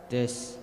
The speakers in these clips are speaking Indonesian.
Tes.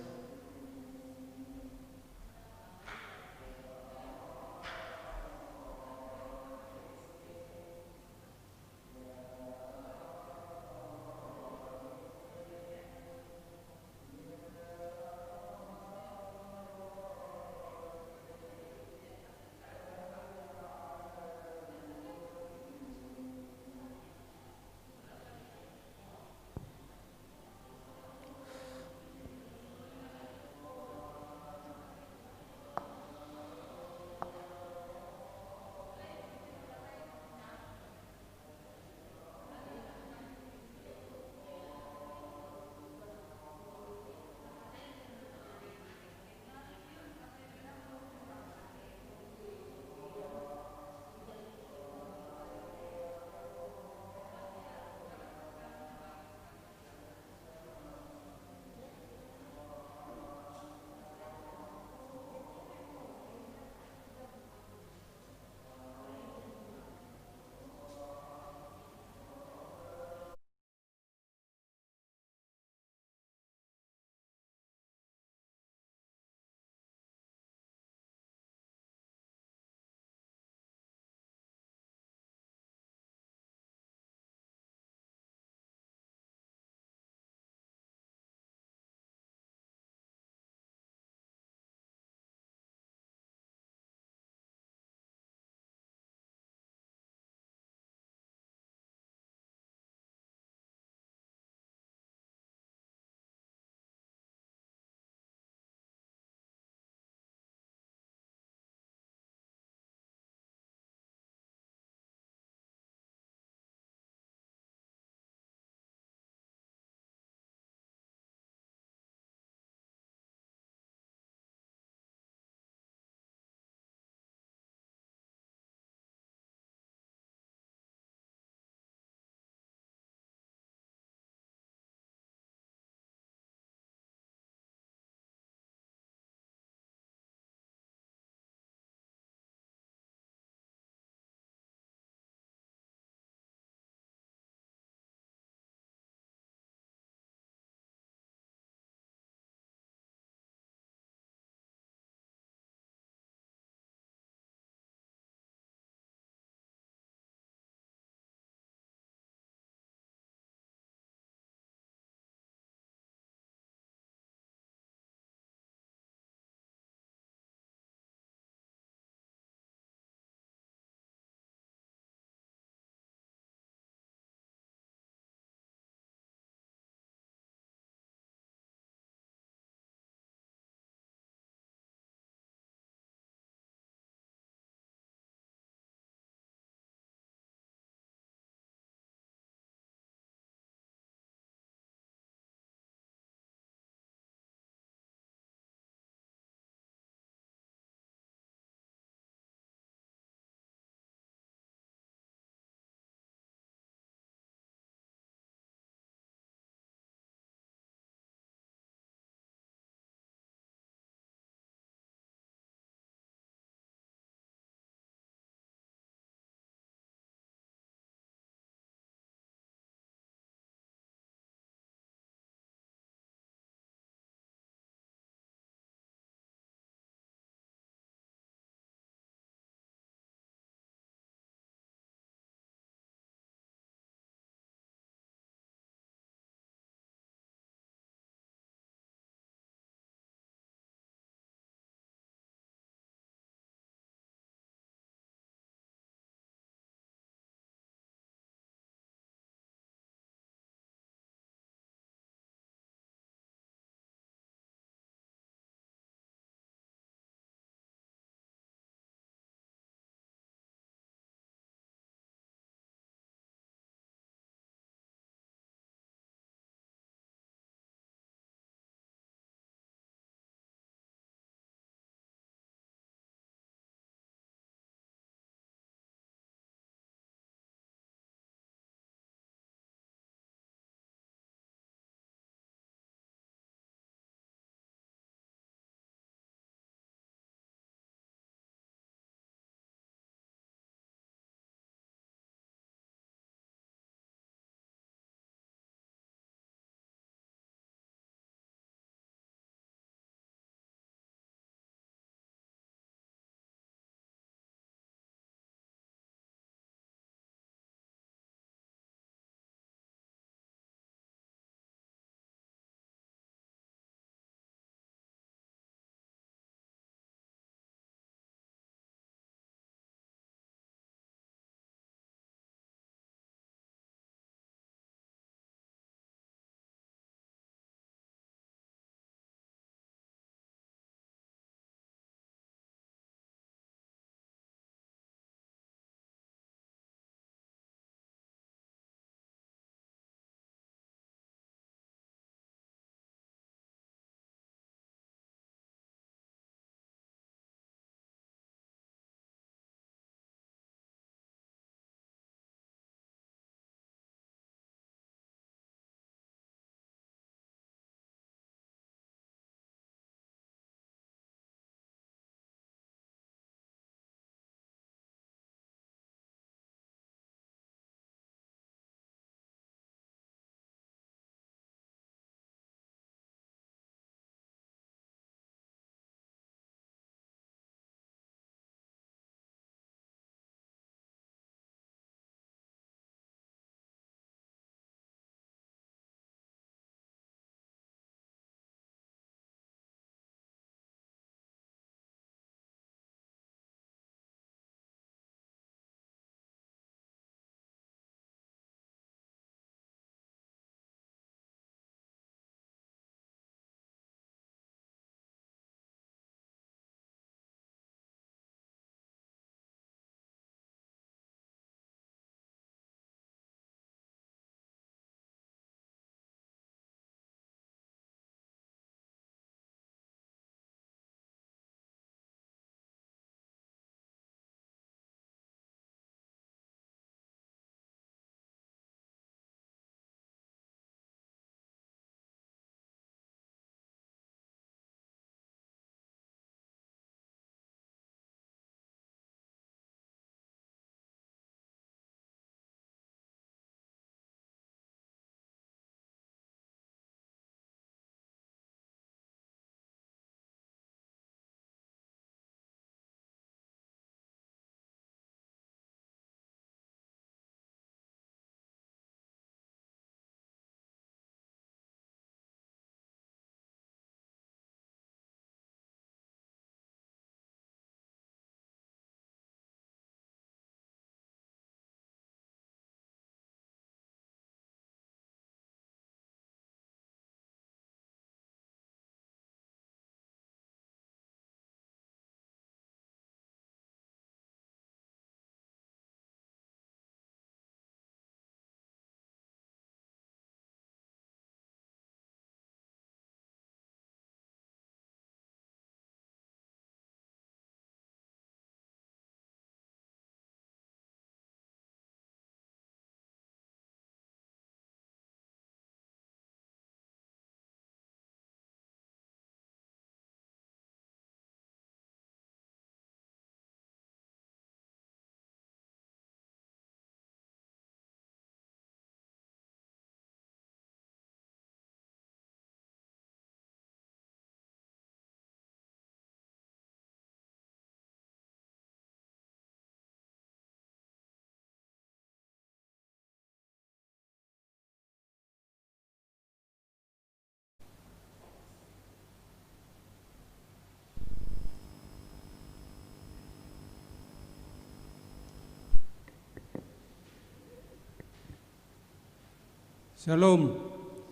Shalom.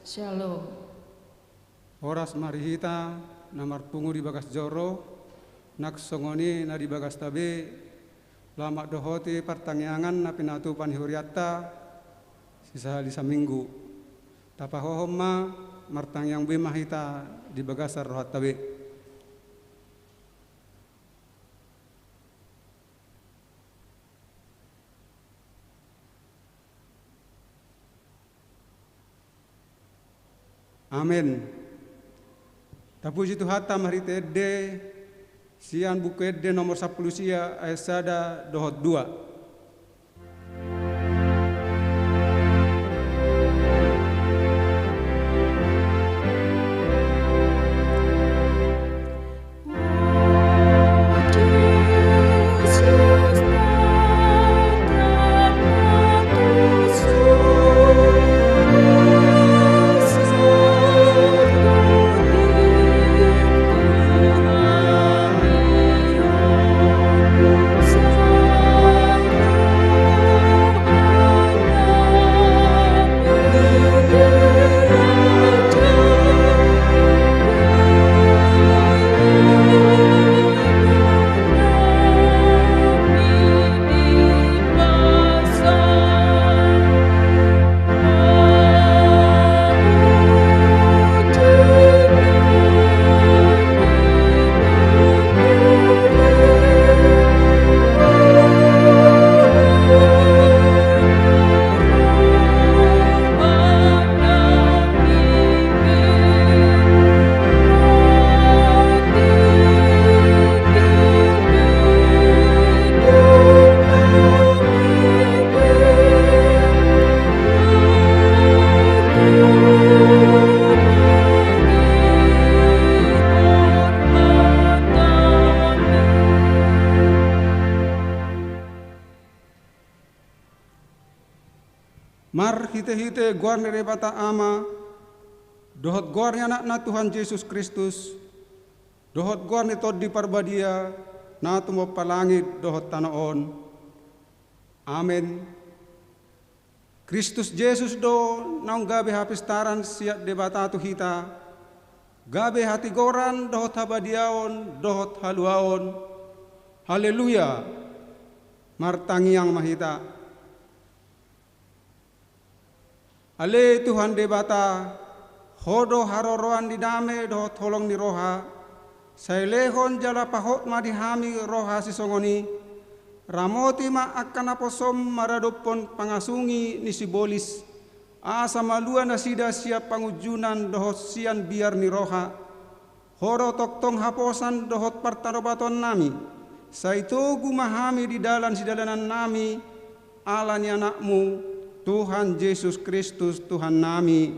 Shalom. Horas marihita namar pungu di bagas joro nak songoni na di bagas tabe lama dohoti pertangyangan na pinatu panihuriata sisa lisa minggu tapahohoma martangyang bimahita di bagasar rohat tabe. Amin. Tapuji Tuhan tamari tede sian buku ede nomor 10 sia ayat sada dohot 2. Mar hite-hite guar nerebata ama dohot guarnya anak na Tuhan Yesus Kristus dohot guar ni tod di parbadia na tumo palangit dohot tanaon. Amen. Kristus Yesus do naung gabe hapistaran siat debata tu hita gabe hati goran dohot habadiaon dohot haluaon. Haleluya. Martangiang mahita. Ale Tuhan debata hodo haroroan di dame dohot holong ni roha sailehon jala pahot madihami roha sisongoni ramoti ma akan aposom maradopon pangasungi ni sibolis asa malua na sida siap pangujunan dohot sian biar ni roha horo toktong haposan dohot partarobaton nami saito gumahami di dalan sidalanan nami ala ni anakmu Tuhan Yesus Kristus Tuhan nami.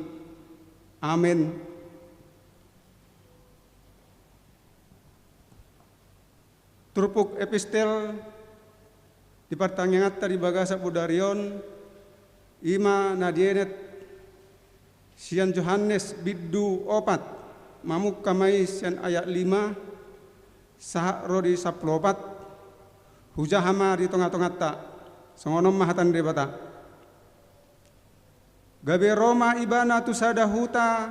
Amin. Turpuk epistel di pertanyaan tadi bagasa budarion ima nadienet sian Yohanes biddu opat mamuk kamai sian ayat 5 sahak rodi 14 hujahama di tengah-tengah tak songonom mahatan debata. Gabe Roma ibana tu sada huta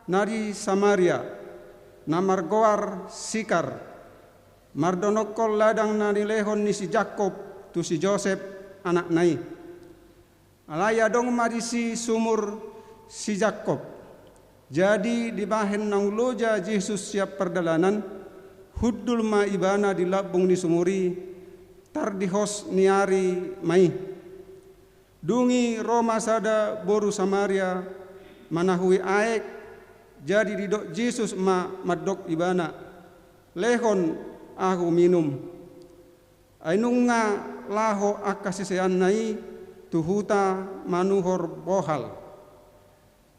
nari Samaria namar goar Sikar mardonokol ladang nari lehon ni si Jakob tu si Joseph anak nai alaya dong marisi sumur si Jakob jadi dibahen nang loja Yesus siap perdalanan huddul ma ibana di labung ni sumuri tardihos niari mai dungi Roma sada boru Samaria manahui aek jadi didok Yesus ma madok ibana lehon aku minum ainunga laho akasisean nai tuhuta manuhor bohal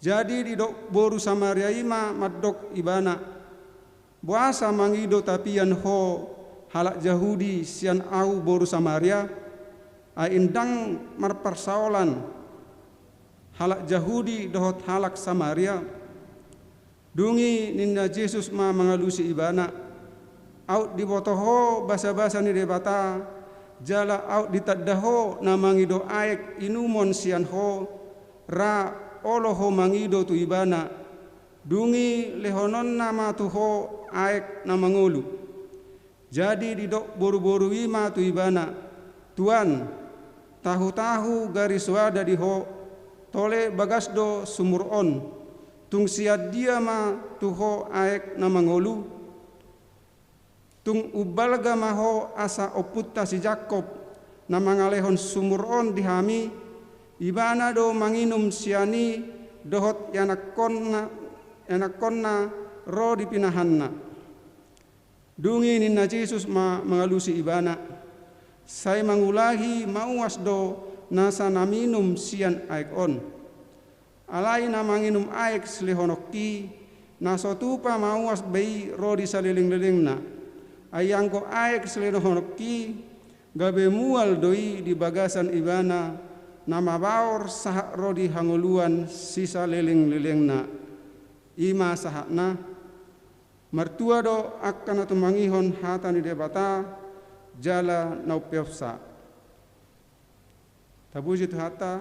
jadi didok boru Samaria ima madok ibana buasa mangido tapian ho halak Yahudi sian au boru Samaria aindang marpersaolan halak Yahudi dohot halak Samaria dungi ninna Yesus ma mangalusi ibana out dibotoho basa-basa ni debata jala out ditaddaho namangido aek inumon sian ho ra oloho mangido tu ibana dungi lehonon nama tuho aek na mangulu. Jadi didok boru-boru ima tu ibana tuan tahu-tahu garis wada diho tole bagasdo sumur on tung siad dia ma tuho aek na mangulu tung ubalga maho asa oputta si Jakob na mangalehon sumur on dihami ibana do manginum siani dohot yanakonna ro dipinahanna. Dungi ninna Jesus mengalusi ibana saya mangulahi mauas do nasa naminum sian aek on alai na manginum aek slehonokki nasotupa mauas bei ro di saliling-lilingna ayangko aek slehonokki gabe mual doi di bagasan ibana nama baor sahak rodi hanguluan sisa liling-lilingna ima sahakna mertua do akan atau mangihon hata ni debata jala naupiofsa tabuji tu hata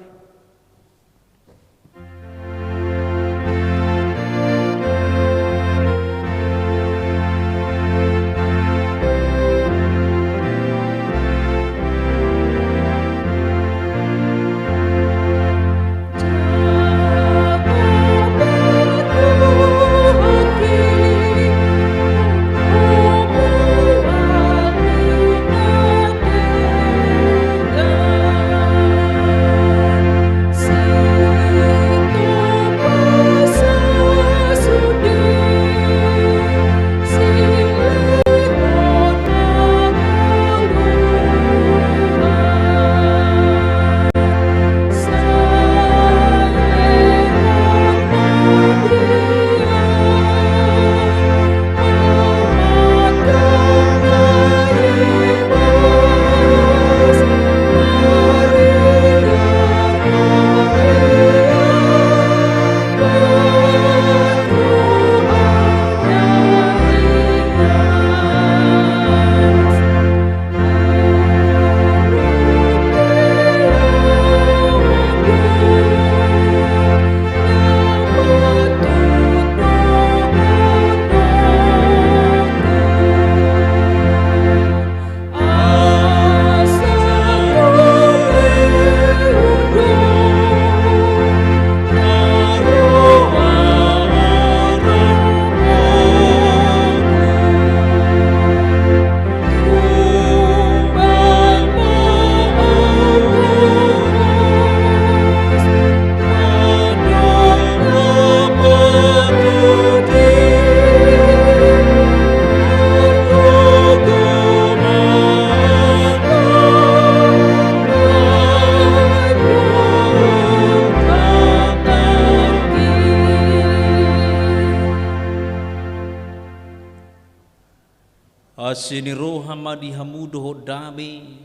Asini rohama di hamudo hodame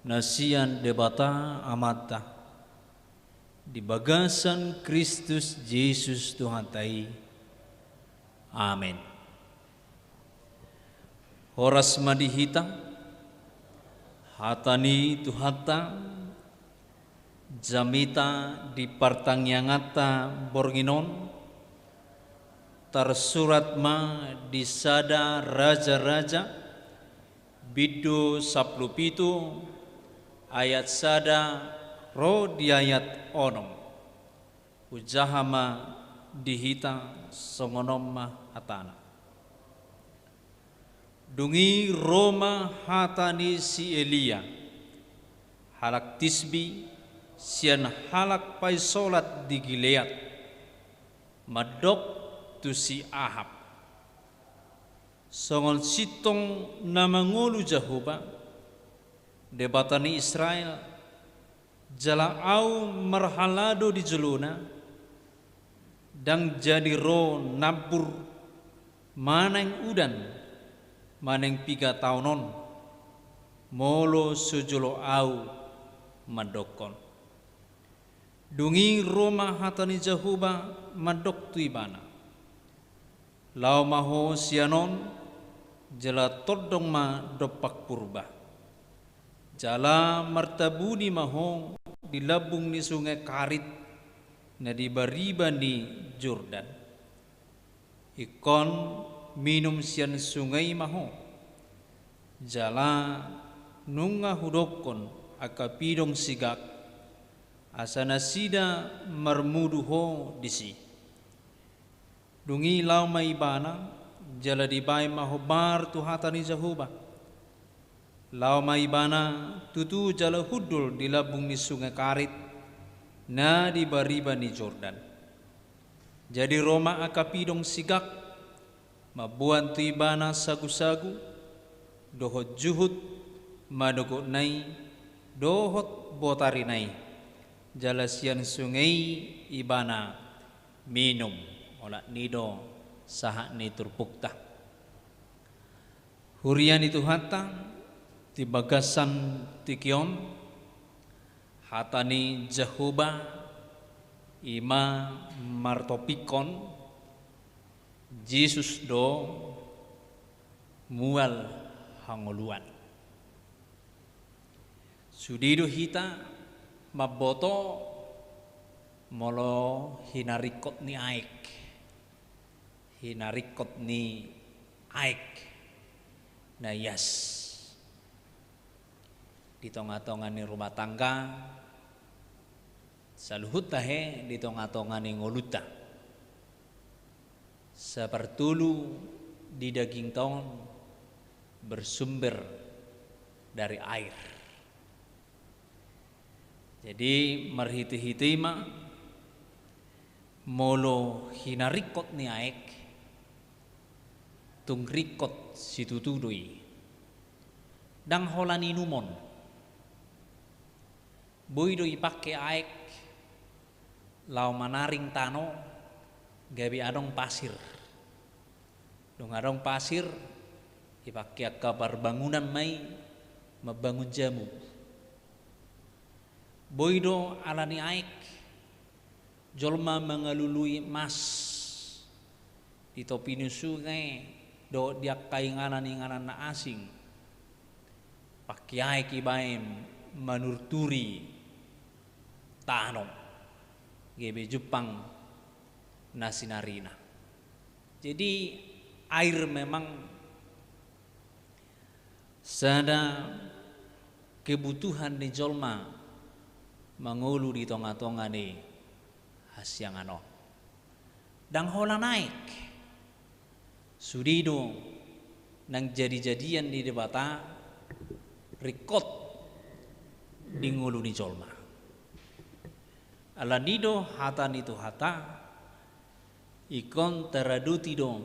nasian debata amata di bagasan Kristus Yesus Tuhan tai. Amin. Horas madihita hatani tuhata jamita di partangyangata borginon tersurat ma di sada raja-raja bidu 17 ayat sada ro di ayat onom ujahama dihita songonomma hatana dungi Roma hatani si Elia halak tisbi sian halak pai solat di Gilead madok tu si Ahab songon sitong namangulu Jahoba debatani Israel jala au marhalado di jeluna dang jadi ro nabur maneng udan maneng 3 tahunon molo sojolo au mandokon dungi Roma hatani Jahoba mandok tu ibana lau maho sianon jala todong ma dopak purba jala martabuni maho di labung ni sungai Karit na di bariba ni Jordan. Ikon minum sian sungai maho jala nunga hudokon akapidong sigak asana sida marmuduho disi dungi lau maibana jala di bai mahobar tuhatani Jehovah lau maibana tutu jala hudul di labung ni sungai Karit na di bariba ni Jordan. Jadi Roma akapidong sigak mabuan tu ibana sagu-sagu dohot juhut madogot nai dohot botari nai jalasian sungai ibana minum ola nido saha ni turpukta hurian itu hatta ti bagasan tikion hatani Jehovah ima martopikon Jesus do mual hangoluan sudido hita maboto molo hinarikot ni aik na yas di tonga-tonga ni rumah tangga saluhut tahe di tonga-tonga ni ngoluta sepertulu di daging tong bersumber dari air. Jadi marhiti-hiti ma molo hinarikot ni aek tungrikot situtudui dang holani numon boido ipake aek lau manaring tano gabi adong pasir dong adong pasir ipake kabar bangunan mai mabangun jamu boido alani aek jolma mengalului mas di topi sungai do dia kainganan inganan na asing pakai aek ibaim manurturi tano gebe Jepang nasinarina. Jadi air memang sada kebutuhan di jolma mangulu di tonga-tonga ni hasyangano. Dang hola naik sudido nang jadi-jadian di debata rikot di ngulu ni jolma. Alanido hata nitu hata ikon teraduti dong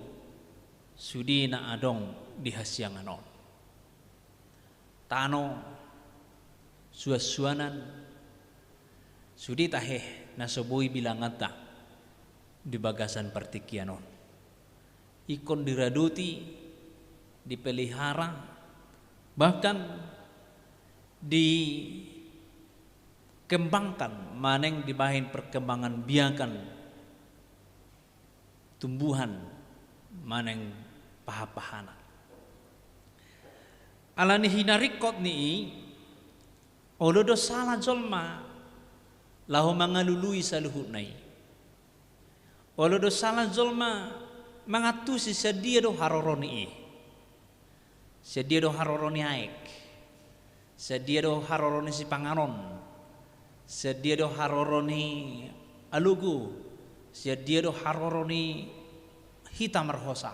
sudi na adong di hasyanganon tano suasuanan sudi taheh nasoboi bilangata di bagasan partikianon ikon diraduti dipelihara bahkan dikembangkan maneng dibahin perkembangan biakan tumbuhan maneng pahapahana alani hinarikot ni olodo salah jolma lahu mangalului saluhut nai olodo salah jolma mangatusi sedia do haroroni sedia do haroroni aek sedia do haroroni si pangaron sedia do haroroni alugu sedia do haroroni hitam merhosa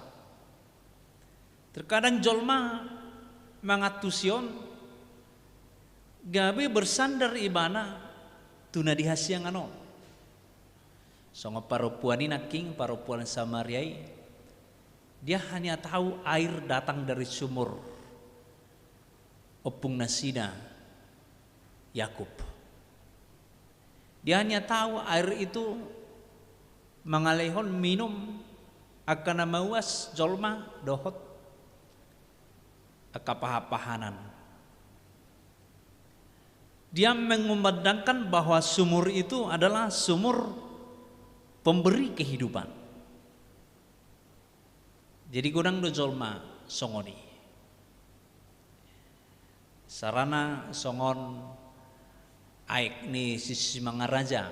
terkadang jolma mangatusion gabe bersandar ibana tuna di hasyangano songo paropuan king paropuan Samariai dia hanya tahu air datang dari sumur opung nasina Yakub. Dia hanya tahu air itu mengalehon minum akan mawas jolma dohot akapahapahanan. Dia mengumandangkan bahwa sumur itu adalah sumur pemberi kehidupan. Jadi kurang do jolma songoni. Sarana songon aik ni sisi mangaraja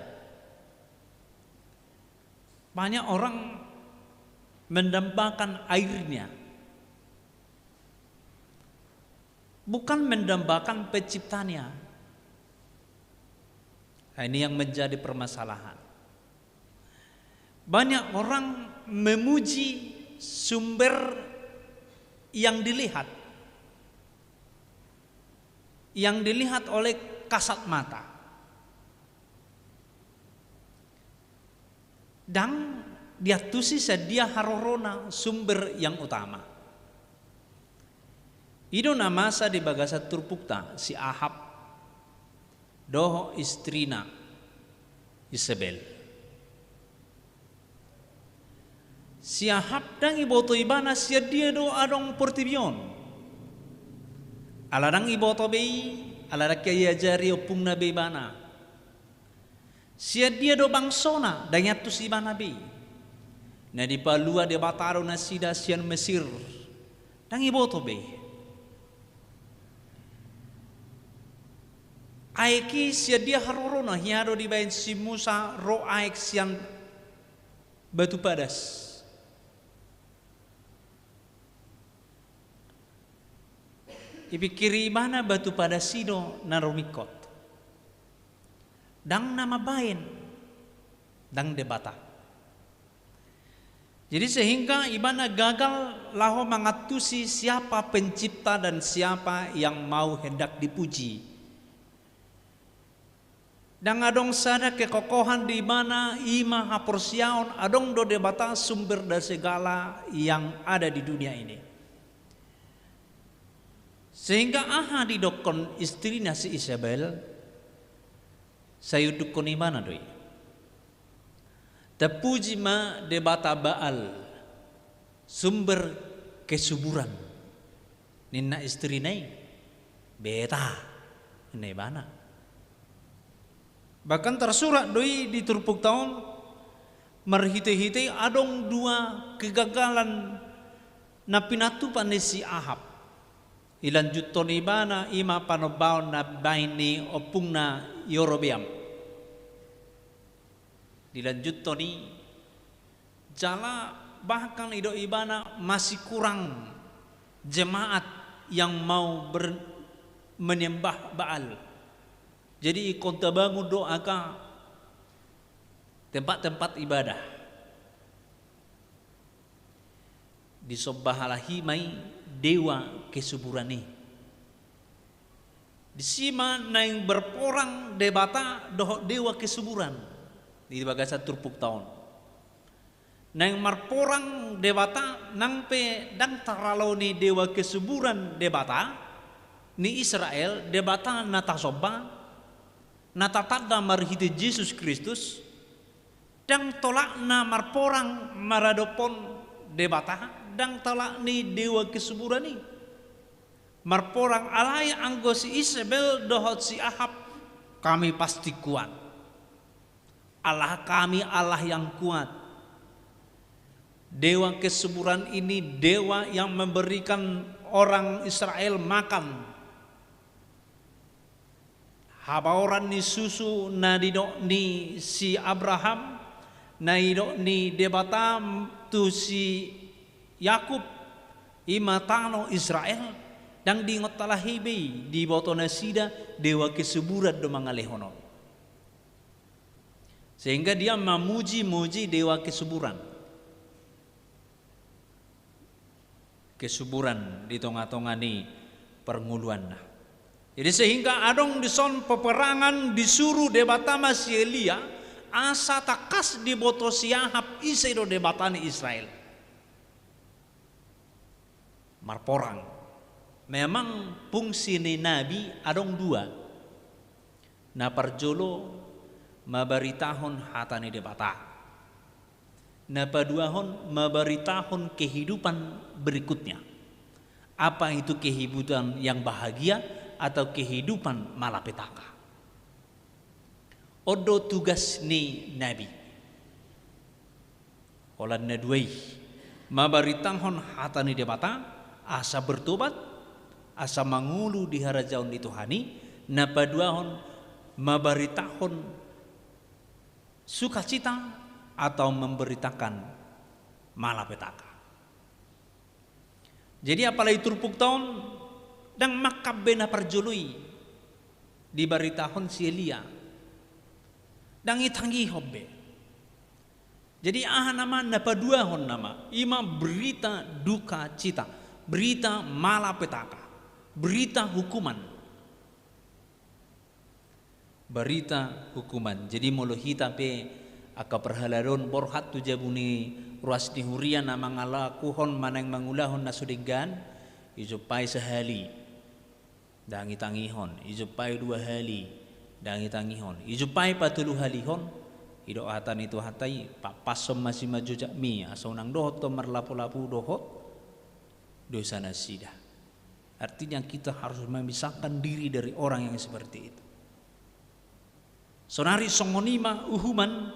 banyak orang mendambakan airnya, bukan mendambakan penciptanya. Nah, ini yang menjadi permasalahan. Banyak orang memuji sumber yang dilihat oleh kasat mata, dan dia tusi sedia harorona sumber yang utama. Ido namasa di bagasa turpukta si Ahab doho istrina Isabel. Si Ahab dan iboto ibana sia dia do adong portibion. Aladang iboto bei, aladak kaya jari opung na bei bana. Sia dia do bangsona dan yatu si bana bei. Na di palua de bataro na sida sian Mesir dan iboto bei. Aiki sia dia harorona hiado di bain si Musa ro aik sian batu padas. Ipikiri mana batu pada sido narumikot, dang nama bain, dang debata. Jadi sehingga ibana gagal laho mengatusi siapa pencipta dan siapa yang mau hendak dipuji. Dan adong sada kekokohan di mana ima haporsiaon adong do debata sumber dan segala yang ada di dunia ini. Sehingga aha didokon istrinya si Isabel sayudukon imana doi. Tepuji ma debata Baal sumber kesuburan. Nina istri nai beta nai bana. Bahkan tersurat doi di turpuk tahun marhite-hite adong dua kegagalan napinatu panesi Ahab. Ilan juton ibana ima panobaon na baini opung na Yorobeam. Ilan jutoni jala bahkan ido ibana masih kurang jemaat yang mau menyembah Baal. Jadi konta bangun doaka tempat-tempat ibadah. Disobahalahi mai dewa kesuburani. Disima naing berporang debata doh dewa kesuburan di bagasa turpuk tahun. Naing marporang debata nangpe dang taralo ni dewa kesuburan debata ni Israel debata natasoba natatada marhite Yesus Kristus dang tolak na marporang maradopon debata dang talak ni dewa kesuburan ni marporang alai anggo si Isabel dohot si Ahab kami pasti kuat. Allah kami Allah yang kuat. Dewa kesuburan ini dewa yang memberikan orang Israel makan. Habaoran ni susu na didok ni si Abraham na didok ni debata tu si Yakub imatano Israel dan di ngotalahibi di botona sida dewa kesuburan do mangalehono. Sehingga dia memuji-muji dewa kesuburan. Kesuburan di tengah-tengah ni pernguluan. Jadi sehingga adong dison peperangan disuruh debata masih Elia asa takas di boto siahap isai do debatani Israel. Marporang. Memang fungsi ni Nabi adong dua. Na parjolo mabaritahon hatani debata. Na paduahon mabaritahon kehidupan berikutnya. Apa itu kehidupan yang bahagia atau kehidupan malapetaka. Odo tugas ni Nabi. Olan nadway mabaritahon hatani debata. Asa bertobat, asa mangulu di harajaun di Tuhani, na paduahon mabaritahon sukacita atau memberitakan malapetaka. Jadi apalagi turpuk tahun dan makabena perjului di baritahon si Elia dan itangi hobbe. Jadi nama napadua hon nama ima berita duka cita, berita malapetaka, berita hukuman. Berita hukuman. Jadi molohita pe aka perhalaron borhat tu jabuni ruas dihurian nama ngalakuhon manang mangulahon nasudegan ijupai sehali dangi tangihon, ijupai 2 hali dangi tangihon, ijupai patulu halihon ido atan itu hatai papasom masih maju jakmi asau nang dohot to marlapu-lapu dohot dosa nasida. Artinya kita harus memisahkan diri dari orang yang seperti itu. Sonari songonima uhuman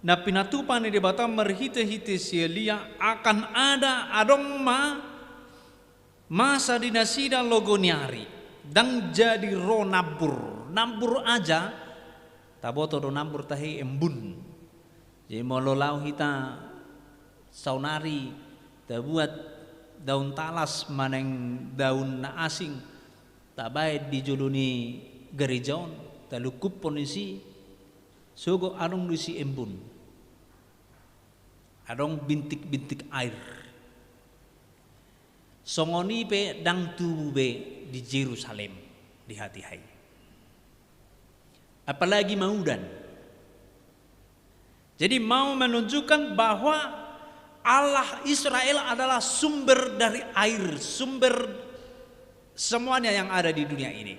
na pinatupan di bata merhite-hite si Elia akan ada adong masa dinasida logoniari dan jadi ro nabur aja taboto do nabur tahi embun. Jadi mololau kita saunari ta buat daun talas maneng daun na asing tak baik dijuluni gerijaon talukup ponisi sogo adong dusi embun. Adong bintik-bintik air. Songoni pe dang tubuh be di Yerusalem di hati hai. Apalagi maudan. Jadi mau menunjukkan bahwa Allah Israel adalah sumber dari air, sumber semuanya yang ada di dunia ini.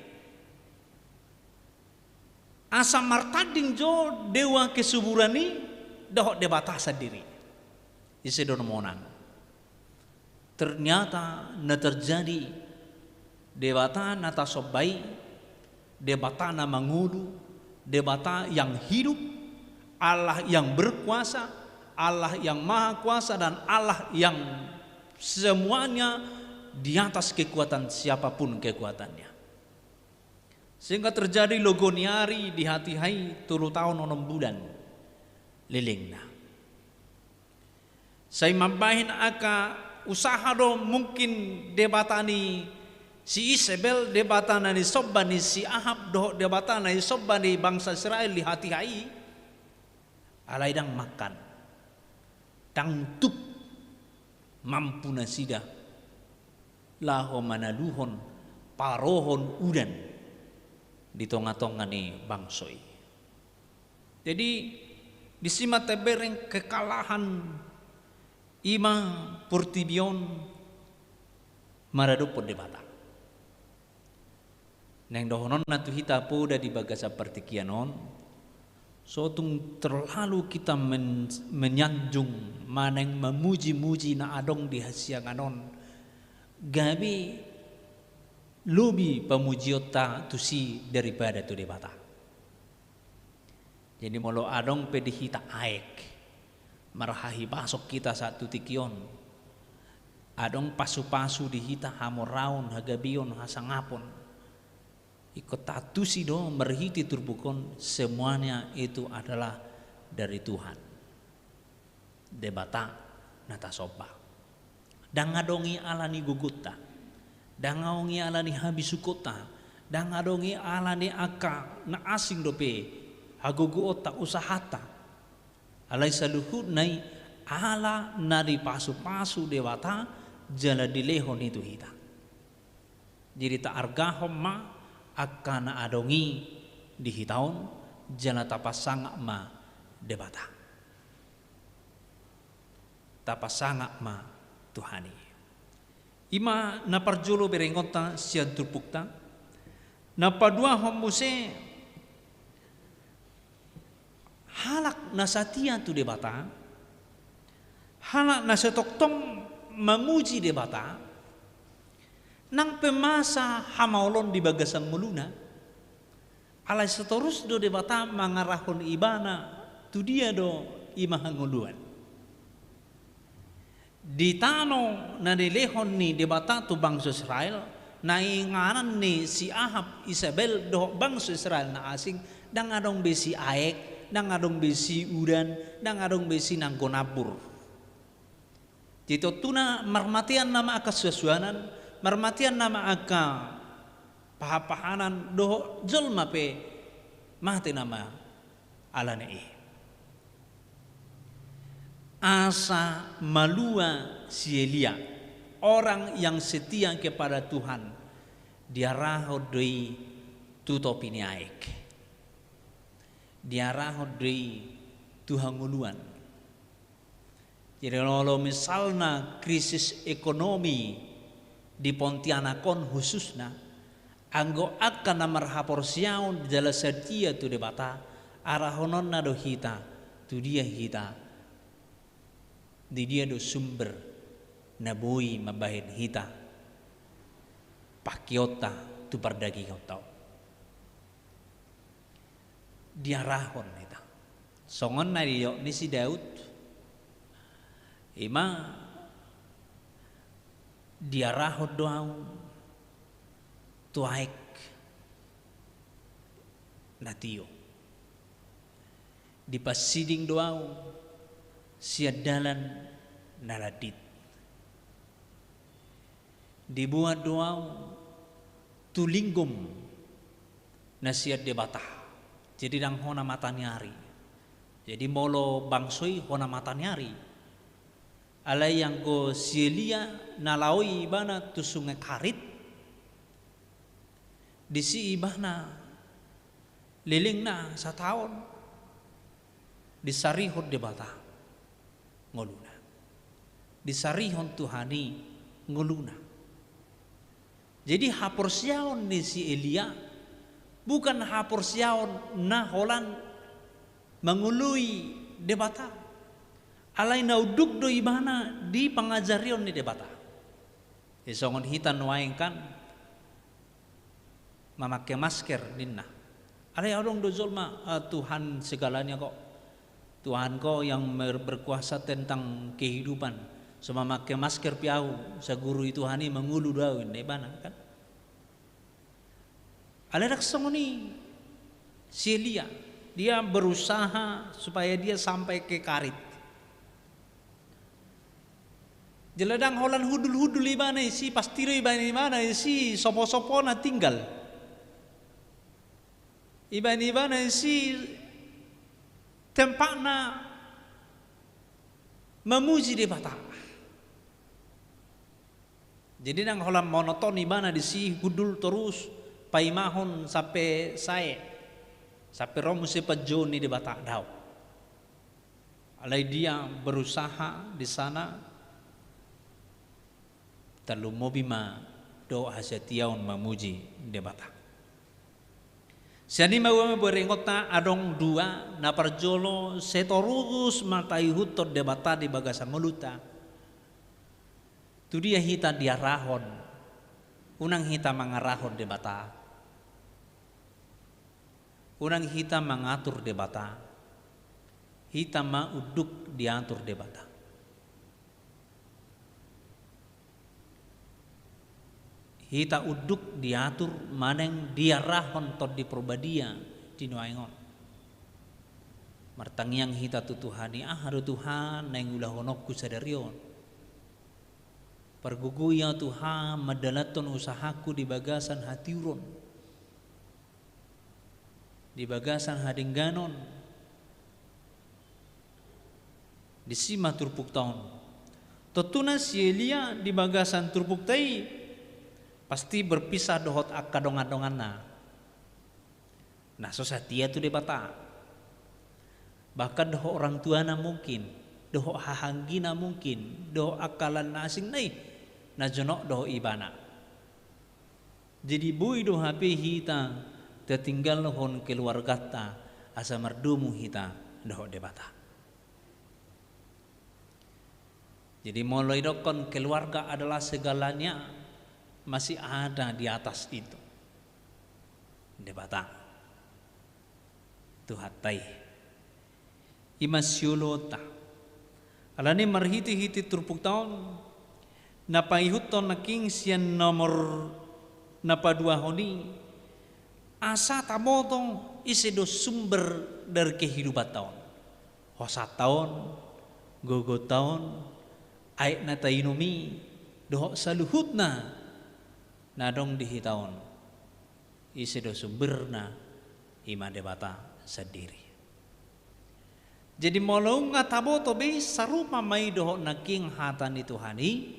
Asa martading jo dewa kesuburani dohok debatasa diri. Isedon monan. Ternyata na terjadi debata nata sobai, debata na mangulu, debata yang hidup, Allah yang berkuasa, Allah yang maha kuasa dan Allah yang semuanya di atas kekuatan siapapun kekuatannya. Sehingga terjadi logoniari di hati hai 3 tahun 6 bulan lilingna. Saya mambahin aka usaha do mungkin debatani si Isabel, debatani sobbani si Ahab, do debatani sobbani bangsa Israel di hati hai alai dang makan dang tup mampu nasida laho manaluhon parohon udan di tonga-tonga ni bangsoi. Jadi di simat tebereng kekalahan ima purtibion marado debata. Neng dohonon natu hita poda di bagasa partikianon. So tung terlalu kita menyanjung maneng memuji-muji na adong di hasianganon. Gabi lubi pamujiota tusi daripada tu debata. Jadi molo adong pedihita aek. Marahahi pasok kita satu tikion. Adong pasu-pasu dihita hamoraun hagabion hasangapon. Ikut tatusi do merhiti turbukon semuanya itu adalah dari Tuhan. Debata nata soba. Dangadongi alani gugutta. Dangaongi alani habisukota. Dangadongi alani aka na asing dope hagugu otak usahata. Alai saluhut nai ala nari pasu-pasu dewata jala dilehon itu hita. Jadi tak argahom ma akana adongi di hitaon jala tapasanga ma debata. Tapasanga ma Tuhani. Ima na parjolo berengonta siad turpukta. Na padua homuse halak nasatia tu debata, halak nasetoktong memuji debata, nang pemasa hamaulon di bagasang muluna, alai seterus do debata mangarahon ibana, tu dia do imahanguluan. Di tano na dilehon ni debata tu bangsa Israel, na inganan ni si Ahab Isabel do bangsa Israel na asing, dang adong besi aek, nang adong besi udan, nang adong besi nang gonabur. Jito tuna marmatian nama aka sesuanan, marmatian nama aka pahapahanan doh jelma pe mati nama alane. Asa malua si Elia, orang yang setia kepada Tuhan, dia rahod doi tutopini aek. Dia rahod doi Tuhan nguluan. Jadi kalau misalnya krisis ekonomi di Pontianakon khususnya, anggo akan namar haporsiaun jala setia tu debata arahonon nado hita tu dia hita di dia do sumber naboi mabahin hita pakiota tu pardagi kau tahu dia rahon hita songon nari yo ni si Daud ima dia rahon doang tuaik natio di pasiding doang siadalan naladit dibuat doang tulinggum na siad debata jadi dang hona matanyari jadi molo bangsoi hona matanyari alai yang go sielia nalaoi ibana tu sungai karit disi ibana liling na sa taon disarihon debata ngoluna disarihon Tuhani ngoluna jadi haporsiaon ni si Elia bukan haporsiaon na holan mengului debata alai nauduk do ibana di pangajarion ni debata isongon hitan waengkan memakai masker ninna alai adong do zolma Tuhan segalanya kok Tuhan kau yang berkuasa tentang kehidupan sama memakai masker piau sa guru itu hani mengulu daun nebana kan alai raksongoni si Elia dia berusaha supaya dia sampai ke karit jeladang holan hudul-hudul ibana si pastiro ibana si sopo-sopo na tinggal ibana si tempatna memuji debata jadi nang holan monoton ibana di si hudul terus paimahon sampai sampai romo si pajon ni debata daw alai dia berusaha di sana terlalu mobima do hasetiaun memuji debata. Siani mau berengota adong dua na parjolo setorus matai hutot debata di bagasa meluta. Tu dia hita dia rahon, unang hita mangarahon debata, unang hita mengatur debata, hita ma uduk diatur debata. Hita uduk diatur maneng dia rahon tot di perbadia di nuaingon. Martangiang hita tu Tuhani haru Tuhan neng ulah honokku sadarion. Perguguya Tuhan madalaton usahaku di bagasan hatiuron. Di bagasan hadingganon. Di sima turpuk taon. Totuna si Elia di bagasan turpuk tai pasti berpisah dohot akadongan-donganna. Nah sosatia tu debata. Bahkan dohot orang tuana mungkin, dohot hahanggina mungkin, dohot akalan asing nai, na jonok dohot ibana. Jadi bui doh hape hita, tertinggal hon keluargata, asa merdumu hita dohot debata. Jadi mulai dokon keluarga adalah segalanya. Masih ada di atas itu debata tuhatai imasyulota alani marhiti-hiti turpuk taon napaihut ton naking sian nomor napadua honi asa tamotong isido sumber dari kehidupan tahun. Hosa tahun, gogo tahun, aik na tainumi, dohok saluhutna, nadong dihitaon, isido sumberna ima debata sendiri. Jadi mau ngataboto be sarupa may dohok naking hatan itu hani,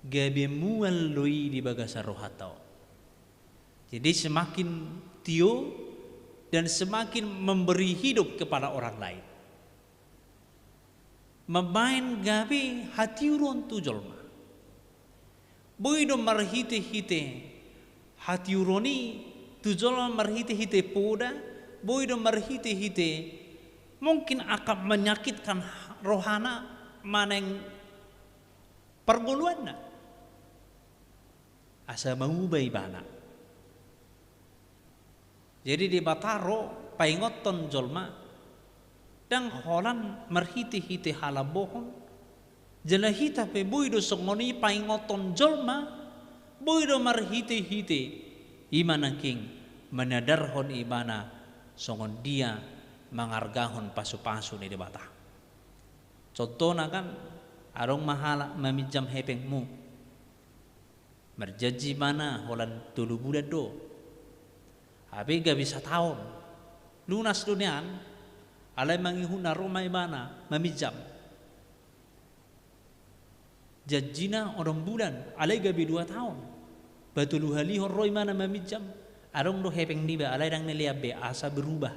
gabe mual loi di bagasa rohatau. Jadi semakin tio dan semakin memberi hidup kepada orang lain. Memain gabe hatiuron tu jolma. Boido marhite-hite hatiuroni tu jolma marhite-hite poda, boido marhite-hite mungkin akan menyakitkan rohana maneng perguluanna. Asa mengubah bana. Jadi di bataro paingoton jolma dang holan merhiti-hiti halabohon jelahita pe boido songoni paingoton jolma boido merhiti-hiti imana king menadarhon ibana songon dia mangargahon pasu-pasu ni debata. Contohnya kan arong mahala mamijam hepengmu merjaji mana holan tulu bulan do. Abi gak bisa tahun lunas dunian alai mangihuna romai mana mamijam jajina orang bulan alai gabi 2 tahun batulu halihon roy mana mamijam arong do hepeng diba alai dang neliabe asa berubah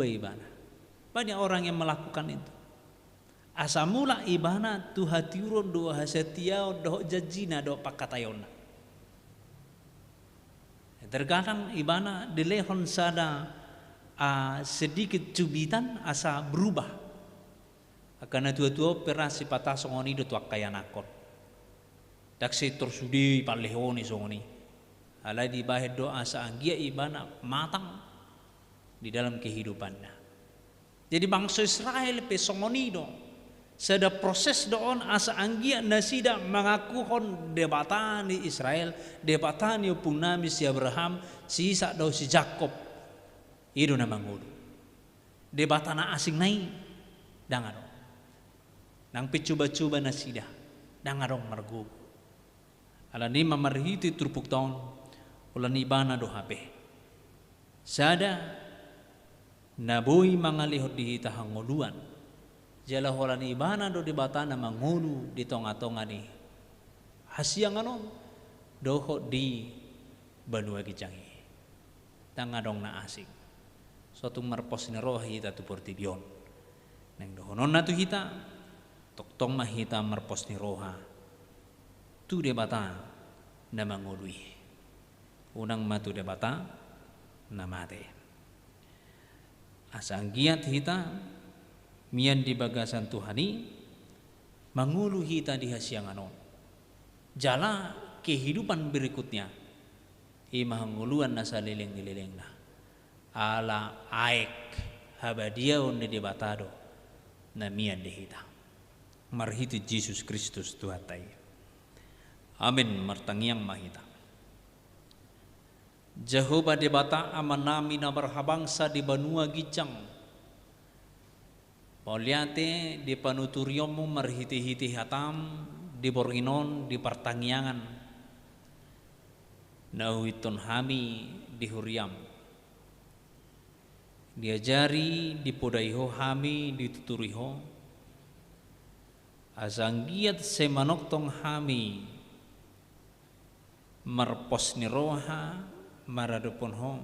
ibana. Banyak orang yang melakukan itu. Asa mula ibana tu hatiuron do hasetiao do jajina do pakatayona. Terkadang ibana dilehon sada sedikit cubitan asa berubah. Karena tua-tua perasi patah songoni do tuak kaya nakot. Daksi tersudi palehoni songoni. Alai dibahed do asa anggia ibana matang di dalam kehidupannya. Jadi bangsa Israel pe songoni do sada proses doon asa anggia nasida mengakuhon debatani Israel, debatani punami si Abraham, si Isa do si Jakob. Ido na mangudu. Debatana asing nai dangaro. Nang picuba-cuba nasida dangarong margu. Alani mamarhiti turpuk taon ulan ibana do hape. Sada naboy mangalihod dihita hanguluan jala holan ibana do di batana mangulu di tonga-tonga ni hasiang anon doho di banua gijangi tangadong na asing suatu merpos ni roh hita tu portibion neng dohonon na tu hita toktong mahita merpos ni roha tu de bata na mangului unang matu de bata na mate. Asang giat hita mian di bagasan Tuhani mangulu hita di hasianganon jala kehidupan berikutnya imahanguluan nasa lileng na ala aek habadiaon di batado na mian di hita marhiti Yesus Kristus Tuhatai amin martangiang mahita Jehovah debata amanami na barhabangsa di banua gicang. Pauliate di panuturyomu marhiti-hiti hatam di borinon di pertangiangan. Nauhiton hami di huriam. Diajari di podaiho hami di tuturiho. Azanggiat semanoktong hami marpos ni roha maradupon ho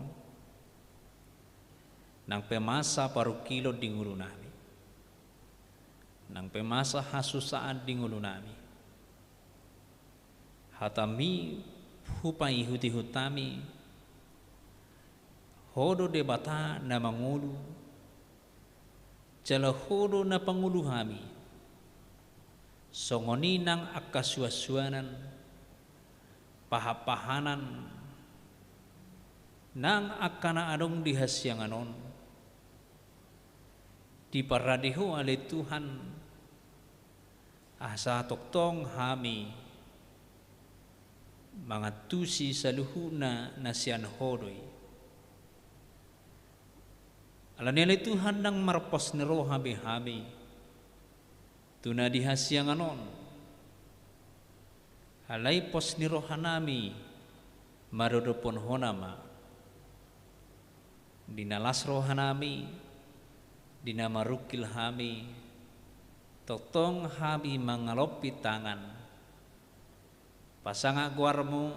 nang pemasa paru kilo di ngulu nami nang pemasa hasusaan di ngulu nami hatami hupai huti hutami hodo de bata na mangulu jala hodo na pangulu hami songoni nang akasuasuanan pahapahanan nang akana adong di hasyanganon diparadiho oleh Tuhan asa toktong hami mangatusi saluhuna nasian hodoi. Alanilai Tuhan nang marpos ni roh habi-habi. Tuna dihasianganon. Alai pos ni rohanami marodopon honama. Dinalas rohanami, dinamarukil hami, totong hami mangalopi tangan. Pasang agwarmu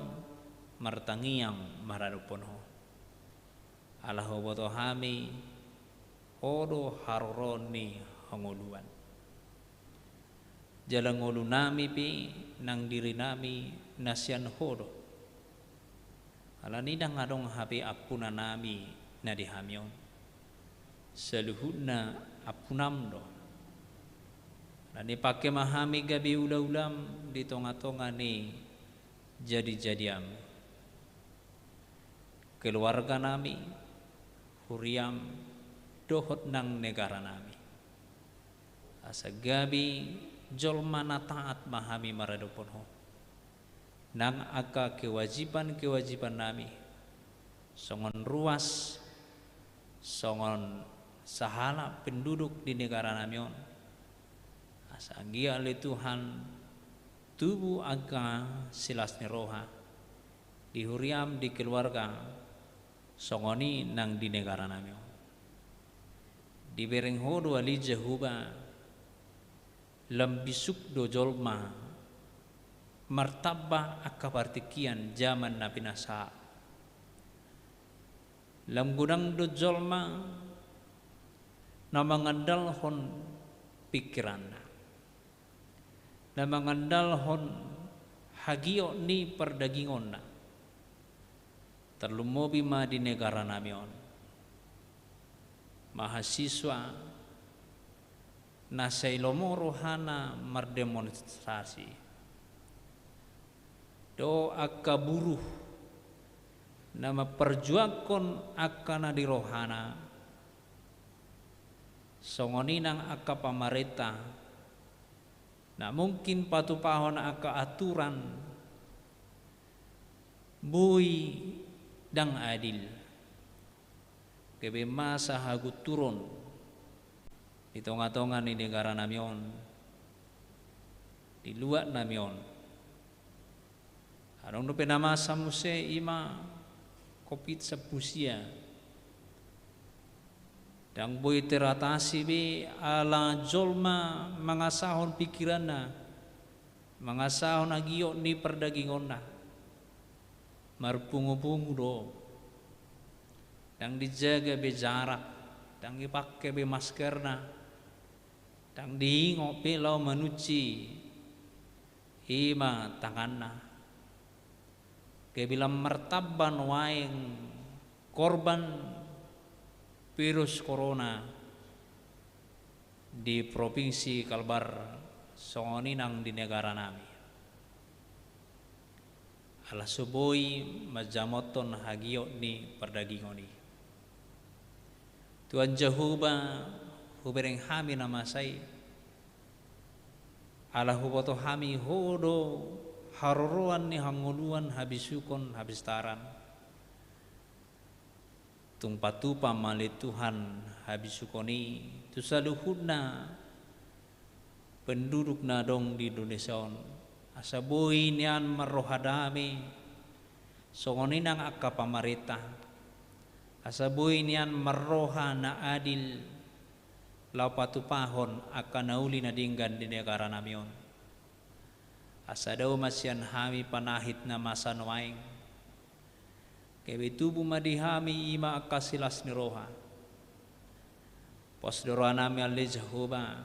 martangiang maradopon ho. Alaho boto hami odo haroroni hangoluan. Jalang ulu nami pi nang diri nami nasian hodo. Alani dang adong habi apuna nami na dihamion. Seluhuna apunam do. Alani pake mahami gabi ulam di tonga-tonga ni jadi-jadiam. Keluarga nami huriam dohot nang negara nami. Asa gabi jolmana taat mahami maradopon ho. Nang aka kewajiban nami. Songon ruas, songon sahala penduduk di negara nami on. Asa anggia le Tuhan tubuh aga silas ni roha. Di huriam di keluarga songoni nang di negara nami on. Di bereng hodo ali Jehuba lambisuk do jolma martabah akapartikian zaman na pinasa lam gudang do jolma na mangandal hon pikiran na mangandal hon hagio ni perdagingon na terlumobi ma di negara namion mahasiswa nasay lomoro hana mardemonstrasi do akka buruh na maperjuangkon akka na di rohana songoninang akka pamareta na mungkin patupahon akka aturan bui dang adil kebe masa hagut turun di tonga-tonga ni negara namion di luar namion arong no penamasa muse ima kopit sa pusia dang boy teratasi be ala jolma mangasahon pikiranna mangasahon agio ni perdagingonna marpungu-pungu do dang dijaga be jarak dang dipakai be maskerna dang diingok pilau manuci ima tanganna kebilang martaban waeng korban virus corona di provinsi Kalbar songoninang di negara nami ala suboi majamoton hagio ni perdagingoni Tuhan Jehovah hubereng hami namasay ala huboto hami hodo haroroan ni hanguluan habisukon habistaran tungpatupa mali Tuhan habisukoni tusaluhudna penduduk nadong di Indonesia asaboy nian marohadami songoninang akka pamarita asaboy nian maroha na adil lau patupahon akan nauli na dinggan di negara namion asa daw masyan hami panahit na masan waeng kebe tubuh madihami ima akasilas ni roha pos doroa nami ali Jehovah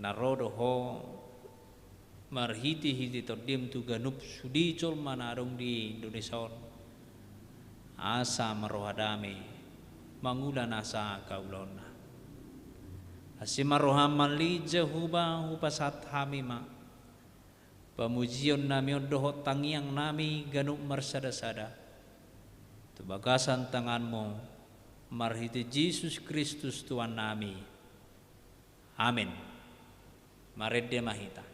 narodo ho marhiti-hiti todim tu ganup sudi col manarong di Indonesia asa marohadami mangulan asa kaulona asimarohaman li Jehovah upasat hamima pamujion nami dohot tangiang nami ganuk marsada-sada tubagasan tanganmu marhiti Yesus Kristus Tuhan nami amin maredde mahita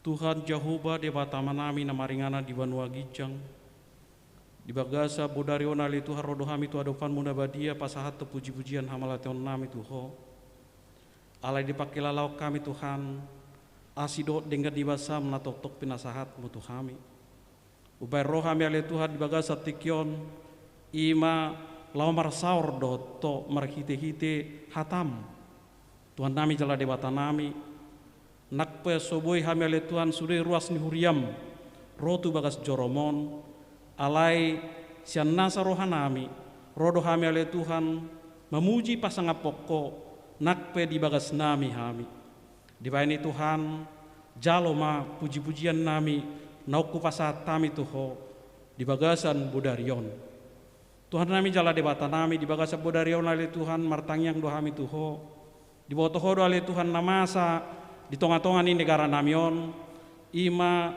Tuhan Jehovah debata manami na maringana di banua gijang. Di bagasa bodarion ali Tuhan rodo hami tu adopan muna badia pasahat tu puji-pujian hamalateon nami Tuho. Alai dipakila lauk kami Tuhan. Asidot dengan dibasam na tok-tok pinasahat mu Tuhami. Ubai roh hami ali Tuhan di bagasa tikion. Ima lau marsaur do to marhite-hite hatam. Tuhan nami jala debata nami. Nakpe soboi hami ale Tuhan sudah ruas ni huriam rotu bagas joromon alai sian nasa rohanami rodo hami ale Tuhan memuji pasang pokok nakpe di bagas nami hami di baini Tuhan jaloma puji-pujian nami nauku pasat tami tuho di bagasan bodarion Tuhan nami jala debata nami di bagasan bodarion ale Tuhan martangyang do hami tuho di bawah toho do ale Tuhan namasa di tonga-tonga ni negara namion ima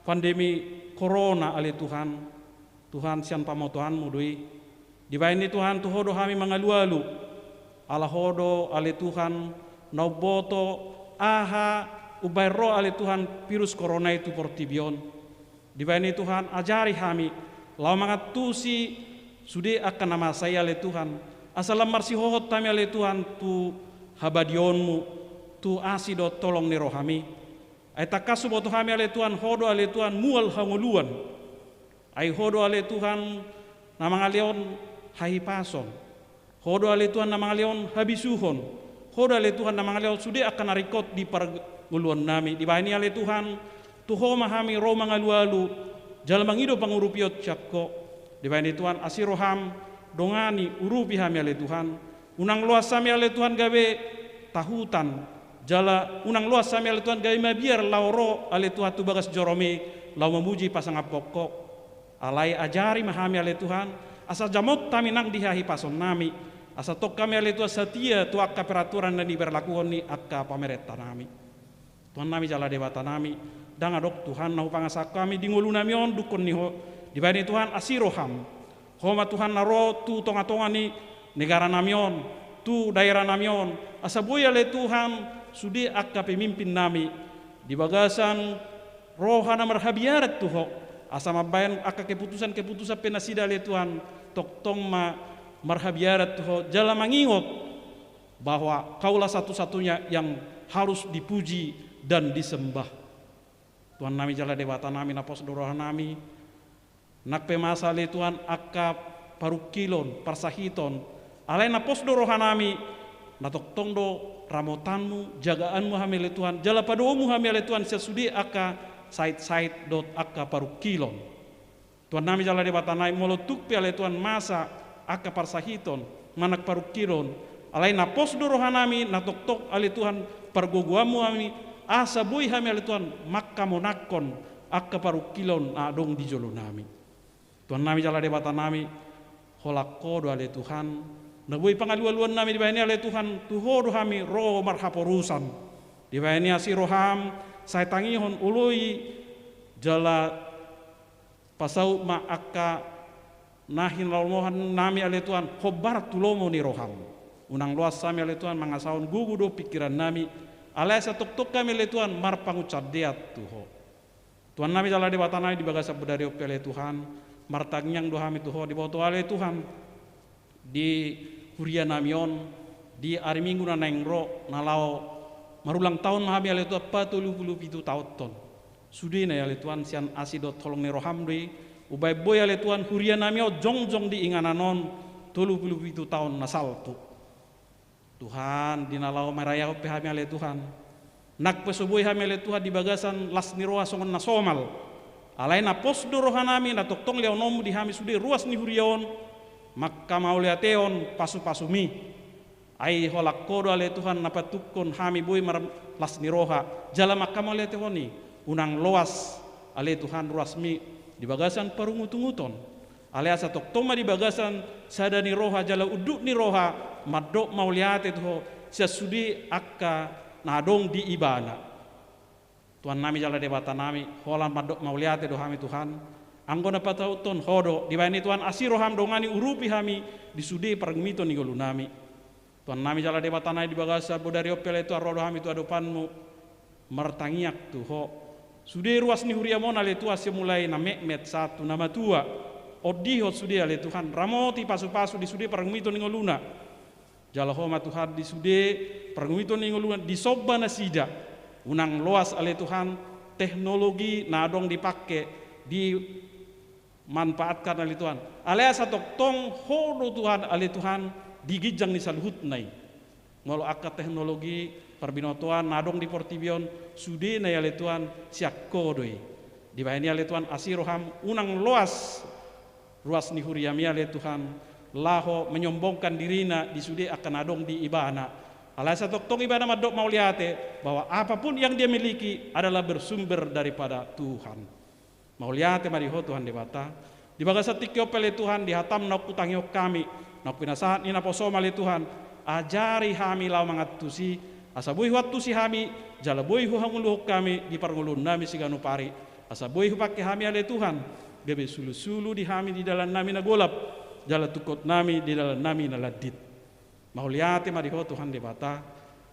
pandemi corona ale Tuhan Tuhan sian pamotohan mudui di baini Tuhan tuhodo hami mangalu-alu ala hodo ale Tuhan nauboto aha ubairo ale Tuhan virus corona itu portibion di baini Tuhan ajari hami lau mangatusi sudah akan nama saya ale Tuhan asalam marsi hohot tami ale Tuhan tu habadionmu tu asido tolong ni rohami ay takasu boto hami ale Tuhan hodo ale Tuhan mual hanguluan ay hodo ale Tuhan namangalion hahipason hodo ale Tuhan namangalion habisuhon hodo ale Tuhan namangalion sudah akan narikot di parguluan nami di bahini ale Tuhan tuho mahami ro mangalu-alu jalan mangido pangurupiot cakko di bahini Tuhan asiroham dongani urupi hami ale Tuhan unang luas hami ale Tuhan gawe tahutan jala unang luas sami ale Tuhan gai mabiar lauro ale Tuhan tu bagas jorome lau memuji pasang pokok alai ajari mahami ale Tuhan asa jamot tami nang dihahi pason nami asa tok kami ale Tuhan setia tu akka peraturan dan diberlakukan ni akka pamerintah nami Tuhan nami jala debata nami dang adok Tuhan nau pangasak kami di ngulu nami on dukun niho di bani Tuhan asiroham homa Tuhan naro tu tonga-tonga ni negara nami on tu daerah nami on asa boya ale Tuhan sudah akka pemimpin nami di bagasan rohana marhabiarat tuho asa mabayan akka keputusan penasida le Tuhan tok tong marhabiarat tuho jala mangingot bahwa kaulah satu-satunya yang harus dipuji dan disembah Tuhan nami jala debata nami napos dorohan nami nak pemasa le Tuhan akka parukilon parsahiton alai napos dorohan nami natok tong do ramotanmu, jagaanmu hamile Tuhan, jala padomu hamile Tuhan sesudi aka sait dot aka parukilon. Tuhan nami jala debata nai molotuk piale Tuhan masa aka parsahiton, manak parukilon. Alai na pos dorohanami na tok ale Tuhan pargoguamu hami asa bui hamile Tuhan makka monakon aka parukilon adong di jolo nami. Tuhan nami jala debata nami holako do ale Tuhan. Nabui pangaluan nami di bahini ale Tuhan tuhodo hami roh marhaporusan di bahini asi roham saya tangihon ului jala pasau ma akka nahin lalmohan nami ale Tuhan hobar tulomo ni roham unang luas sami ale Tuhan mangasaun gugu do pikiran nami ale sa tok kami ale Tuhan marpangu cadeat tuho Tuhan nami jala di batanai di bagasa budari ale Tuhan martangyang do hami tuho di bawah ale Tuhan di huria namion di hari minggu na nengro nalau marulang tahun mahami ale Tuhan 47 tahun sudi na ale Tuhan sian asidot tolong ni roham doi ubay boy ale Tuhan huria namio jong di ingananon 37 tahun nasal tu Tuhan di nalau maraya pe hami ale Tuhan nak pesoboy hami ale Tuhan di bagasan las ni roa songon nasomal alai na pos do rohanami na toktong leonomu di hami sudi ruas ni hurion makka mauliateon pasu-pasumi ai holak kodo ale Tuhan napatukon hami boy mar las ni roha jala makka mauliateon ni unang loas ale Tuhan ruasmi di bagasan parungutunguton ale asa toktoma di bagasan sada ni roha jala uduk ni roha madok mauliate to sesudi akka nadong di ibana Tuhan nami jala debata nami holan madok mauliate do hami Tuhan anggona patauton hodo di bani Tuhan asiroham dongani urupi hami disudi pargmito ni golu nami Tuhan nami jala debata nai di bagasa bodari opele tu rodo hami tu adopanmu martangiak tu ho Sude ruas ni huriamon ale tua mulai na mekmet satu nama tua. Odihot sude ale Tuhan. Ramoti pasu-pasu di sude parangmito ningoluna. Jalahoma Tuhan di sude parangmito ningoluna di soba na sida. Unang loas ale Tuhan teknologi nadong dipakai dimanfaatkan ale Tuhan. Ale satok tong hodo Tuhan ale Tuhan digijang ni saluhut nai. Ngolo akka teknologi perbinotoan nadong di portibion sude na ale Tuhan siak kodoi. Di bahani ale Tuhan asiroham unang loas ruas ni huriami ale Tuhan laho menyombongkan dirina di sude akan adong di ibana. Alasa tong ibana madok mau liate bahwa apapun yang dia miliki adalah bersumber daripada Tuhan. Mau liate mariho Tuhan debata. Di bagasa tikyo pele Tuhan dihatam na kutangiok kami. Na pinasahat ni na posoma le Tuhan. Ajari kami lau mangatusi asabuhi watusi kami jalabuhi hanguluh kami di parngulun nami siganu pari asabuhi pakai kami ale Tuhan gebe sulu-sulu di kami di dalam nami na golap jala tukot nami di dalam nami na ladit mahuliate mariho Tuhan debata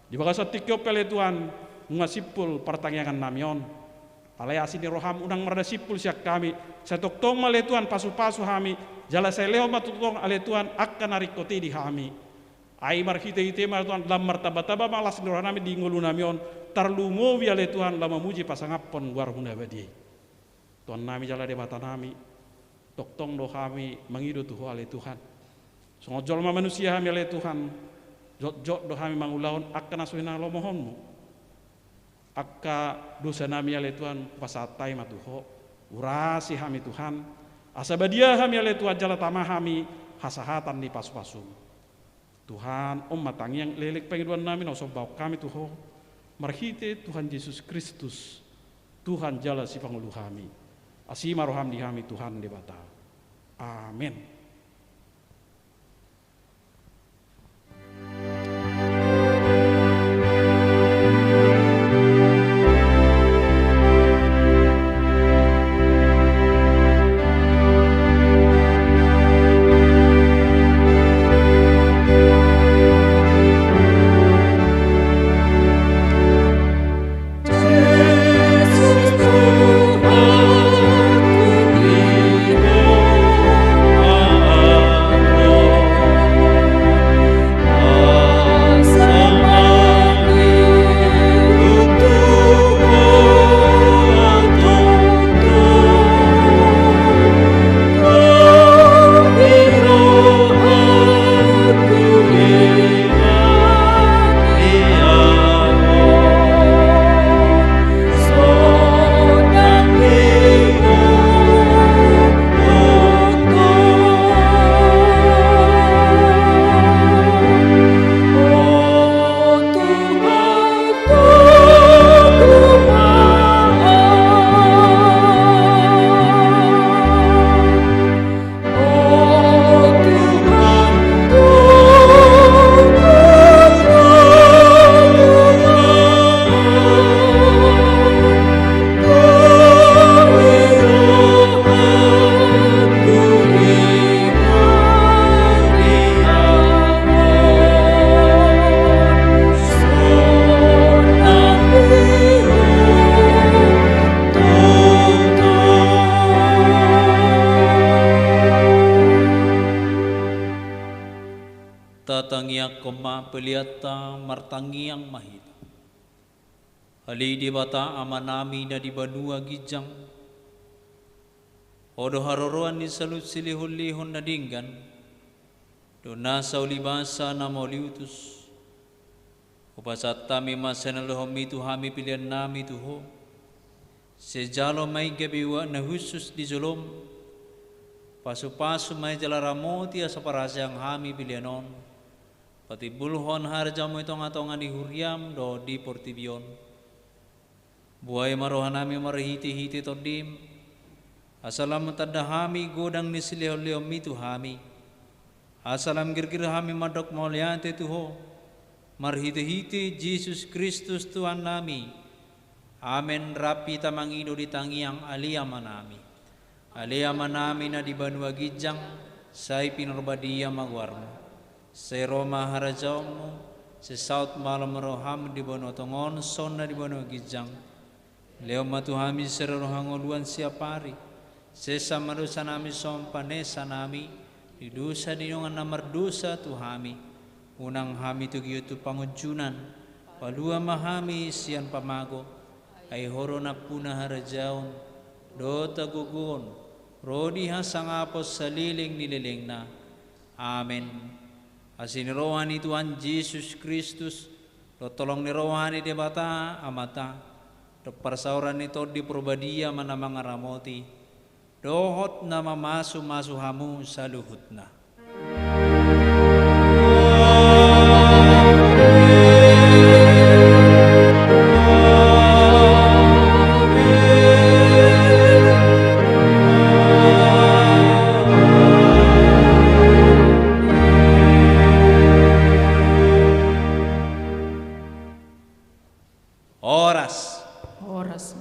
di bagasa tikyo pele Tuhan ngasipul pertangyangan namion alaya asini roham unang marada sipul siak kami setok tong male Tuhan pasu-pasu kami jala saya leo matutong ale Tuhan akan narikoti di kami ai marhite-hite mar Tuhan lam martaba-taba malas nurah nami di ngulu namion tarlumo ale Tuhan lama muji pasangapon war huna badi Tuhan nami jala debata nami toktong do kami mangido tuho ale Tuhan songojol ma manusia kami ale Tuhan jot do kami mangulaon akka nasuhina lo mohonmu akka dosa nami ale Tuhan pasatai matuho urasi kami Tuhan asabadia kami ale Tuhan jala tamah kami hasahatan di pasu-pasu Tuhan matangi yang lelek pengiduan namin na sobaw kami Tuhan marhite Tuhan Yesus Kristus Tuhan jala si pangulu kami asima roham di kami Tuhan debata amin. Tatangiak koma peliata martangiang mahit. Hali di bata amanami na di banua gijang. Odo haroroan ni salut silihun-lihun na dinggan. Do nasa ulibasa na mauliutus. Upasat tami masanalahom itu hami pilihan nami tuho. Sejalo may gabiwa na husus di zulom. Pasu-pasu may jalaramoti asa parasyang hami pilihanon. Pati bulhon harja mo itong atongan di huriam do di portibion. Buhay marohan nami marahiti-hiti todim. Asalam tadahami godang ni silihol-lihom itu hami. Asalam girgir hami madok mauliante tuho. Marhiti-hiti Jesus Kristus Tuhan nami. Amen rapi tamangido di tangiang aliyaman nami. Aliyaman nami na di banua gijang say pinurbadia magwarmo. Se Roma harajamu, se South malam roham di bono tongon son na di bono gijang. Leo matuhami serorohangoluan siapari. Sesa marusa nami sompanesa nami. Di dosa dinongan namar dosa tuhami. Unang hami tugiyo tu pangunjunan. Palua mahami sian pamago. Ay horo na puna harajaon. Dota gugun. Rodi hasang apos sa liling nililing na. Amen. Asin rohani Tuhan Yesus Kristus. Lo tolong ni rohani di bata amata. Do parsauran ito di probadia mana mga ramoti. Dohot na mamasu-masu hamu sa luhut na. Oras. Oras.